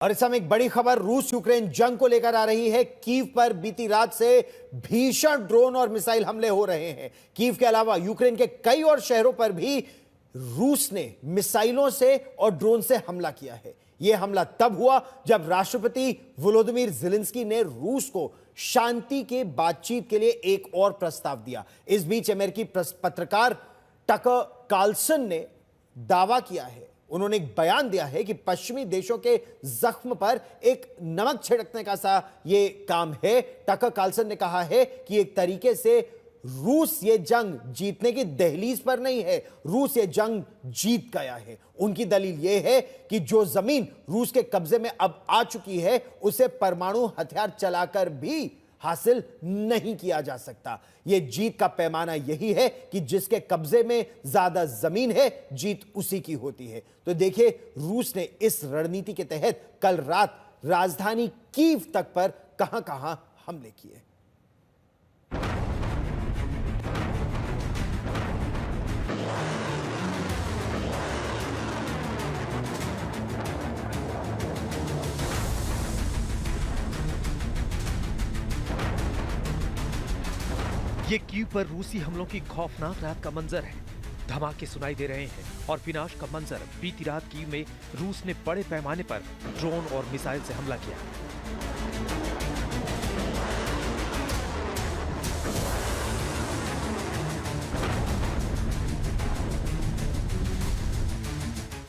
और इस समय एक बड़ी खबर रूस यूक्रेन जंग को लेकर आ रही है। कीव पर बीती रात से भीषण ड्रोन और मिसाइल हमले हो रहे हैं। कीव के अलावा यूक्रेन के कई और शहरों पर भी रूस ने मिसाइलों से और ड्रोन से हमला किया है। यह हमला तब हुआ जब राष्ट्रपति वोलोदिमीर ज़ेलेंस्की ने रूस को शांति के बातचीत के लिए एक और प्रस्ताव दिया। इस बीच अमेरिकी पत्रकार टकर कार्लसन ने दावा किया है, उन्होंने एक बयान दिया है कि पश्चिमी देशों के जख्म पर एक नमक छिड़कने का सा ये काम है। टकर कार्लसन ने कहा है कि एक तरीके से रूस ये जंग जीतने की दहलीज पर नहीं है, रूस ये जंग जीत गया है। उनकी दलील यह है कि जो जमीन रूस के कब्जे में अब आ चुकी है उसे परमाणु हथियार चलाकर भी हासिल नहीं किया जा सकता। यह जीत का पैमाना यही है कि जिसके कब्जे में ज्यादा जमीन है जीत उसी की होती है। तो देखिए, रूस ने इस रणनीति के तहत कल रात राजधानी कीव तक पर कहां-कहां हमले किए। ये कीव पर रूसी हमलों की खौफनाक रात का मंजर है। धमाके सुनाई दे रहे हैं और विनाश का मंजर। बीती रात कीव में रूस ने बड़े पैमाने पर ड्रोन और मिसाइल से हमला किया।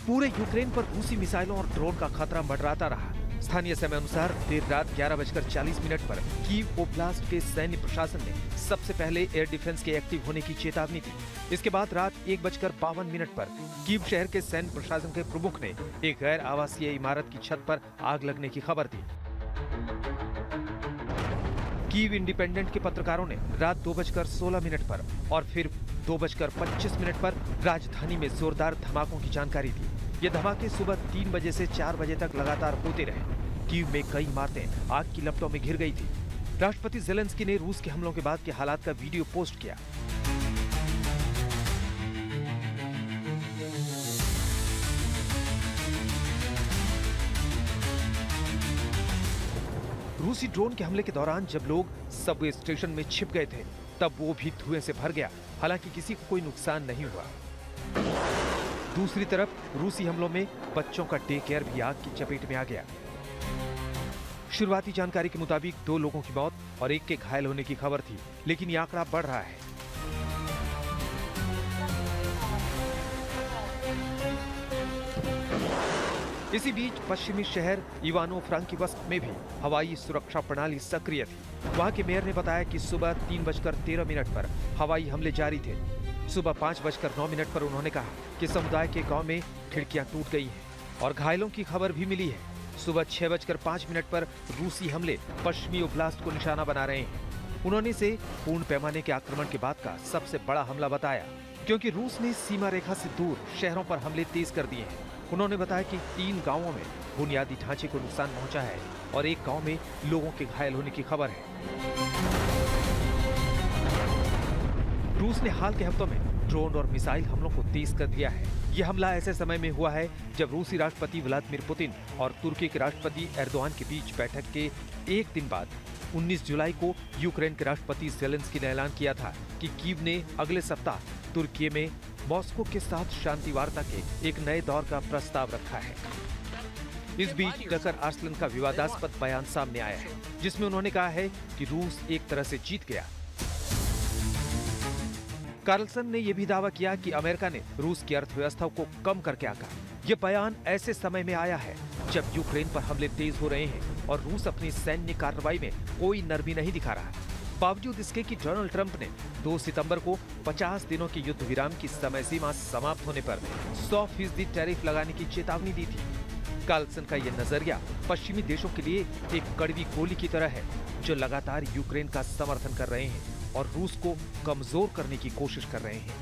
पूरे यूक्रेन पर रूसी मिसाइलों और ड्रोन का खतरा मंडराता रहा। स्थानीय समय अनुसार देर रात 11:40 पर कीव ओब्लास्ट के सैन्य प्रशासन ने सबसे पहले एयर डिफेंस के एक्टिव होने की चेतावनी दी। इसके बाद रात 1:52 पर कीव शहर के सैन्य प्रशासन के प्रमुख ने एक गैर आवासीय इमारत की छत पर आग लगने की खबर दी। कीव इंडिपेंडेंट के पत्रकारों ने रात 2:16 पर और फिर 2:25 पर राजधानी में जोरदार धमाकों की जानकारी दी। ये धमाके सुबह 3 बजे से 4 बजे तक लगातार होते रहे। कीव में कई इमारतें आग की लपटों में घिर गई थी। राष्ट्रपति ज़ेलेंस्की ने रूस के हमलों के बाद के हालात का वीडियो पोस्ट किया। रूसी ड्रोन के हमले के दौरान जब लोग सबवे स्टेशन में छिप गए थे तब वो भी धुएं से भर गया। हालांकि किसी को कोई नुकसान नहीं हुआ। दूसरी तरफ रूसी हमलों में बच्चों का डे केयर भी आग की चपेट में आ गया। शुरुआती जानकारी के मुताबिक 2 लोगों की मौत और 1 के घायल होने की खबर थी, लेकिन ये आंकड़ा बढ़ रहा है। इसी बीच पश्चिमी शहर इवानो-फ्रांकिव्स्क में भी हवाई सुरक्षा प्रणाली सक्रिय थी। वहां के मेयर ने बताया कि सुबह 3:13 पर हवाई हमले जारी थे। सुबह 5:09 पर उन्होंने कहा कि समुदाय के गांव में खिड़कियां टूट गई हैं और घायलों की खबर भी मिली है। सुबह 6:05 पर रूसी हमले पश्चिमी ओब्लास्ट को निशाना बना रहे हैं। उन्होंने इसे पूर्ण पैमाने के आक्रमण के बाद का सबसे बड़ा हमला बताया, क्योंकि रूस ने सीमा रेखा से दूर शहरों पर हमले तेज कर दिए हैं। उन्होंने बताया कि 3 गांवों में बुनियादी ढांचे को नुकसान पहुंचा है और 1 गांव में लोगों के घायल होने की खबर है। रूस ने हाल के हफ्तों में ड्रोन और मिसाइल हमलों को तेज कर दिया है। यह हमला ऐसे समय में हुआ है जब रूसी राष्ट्रपति व्लादिमीर पुतिन और तुर्की के राष्ट्रपति एर्दोआन के बीच बैठक के एक दिन बाद 19 जुलाई को यूक्रेन के राष्ट्रपति ज़ेलेंस्की ने ऐलान किया था कि कीव ने अगले सप्ताह तुर्की में मॉस्को के साथ शांति वार्ता के एक नए दौर का प्रस्ताव रखा है। इस बीच टकर कार्लसन का विवादास्पद बयान सामने आया है, जिसमें उन्होंने कहा है कि रूस एक तरह से जीत गया। कार्लसन ने यह भी दावा किया कि अमेरिका ने रूस की अर्थव्यवस्था को कम करके आंका। यह बयान ऐसे समय में आया है जब यूक्रेन पर हमले तेज हो रहे हैं और रूस अपनी सैन्य कार्रवाई में कोई नरमी नहीं दिखा रहा। बावजूद इसके कि डोनाल्ड ट्रंप ने 2 सितंबर को 50 दिनों के युद्ध विराम की समय सीमा समाप्त होने पर 100% टैरिफ लगाने की चेतावनी दी थी। कार्लसन का यह नजरिया पश्चिमी देशों के लिए एक कड़वी गोली की तरह है, जो लगातार यूक्रेन का समर्थन कर रहे हैं और रूस को कमजोर करने की कोशिश कर रहे हैं।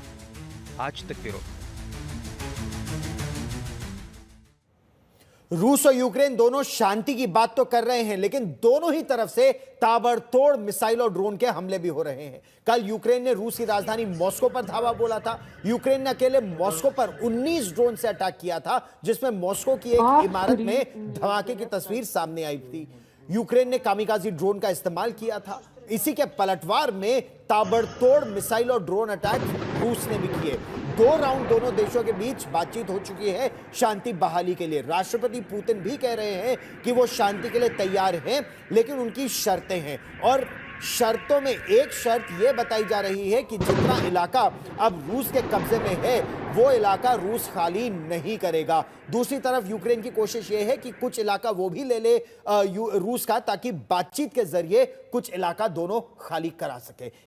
आज तक ब्यूरो। रूस और यूक्रेन दोनों शांति की बात तो कर रहे हैं, लेकिन दोनों ही तरफ से ताबड़तोड़ मिसाइल और ड्रोन के हमले भी हो रहे हैं। कल यूक्रेन ने रूस की राजधानी मॉस्को पर धावा बोला था। यूक्रेन ने अकेले मॉस्को पर 19 ड्रोन से अटैक किया था, जिसमें मॉस्को की एक इमारत में धमाके की तस्वीर सामने आई थी। यूक्रेन ने कामिकाजी ड्रोन का इस्तेमाल किया था। इसी के पलटवार में ताबड़तोड़ मिसाइल और ड्रोन अटैक रूस ने भी किए। 2 राउंड दोनों देशों के बीच बातचीत हो चुकी है शांति बहाली के लिए। राष्ट्रपति पुतिन भी कह रहे हैं कि वो शांति के लिए तैयार हैं, लेकिन उनकी शर्तें हैं। और शर्तों में एक शर्त यह बताई जा रही है कि जितना इलाका अब रूस के कब्जे में है वो इलाका रूस खाली नहीं करेगा। दूसरी तरफ यूक्रेन की कोशिश यह है कि कुछ इलाका वो भी ले ले रूस का, ताकि बातचीत के जरिए कुछ इलाका दोनों खाली करा सके।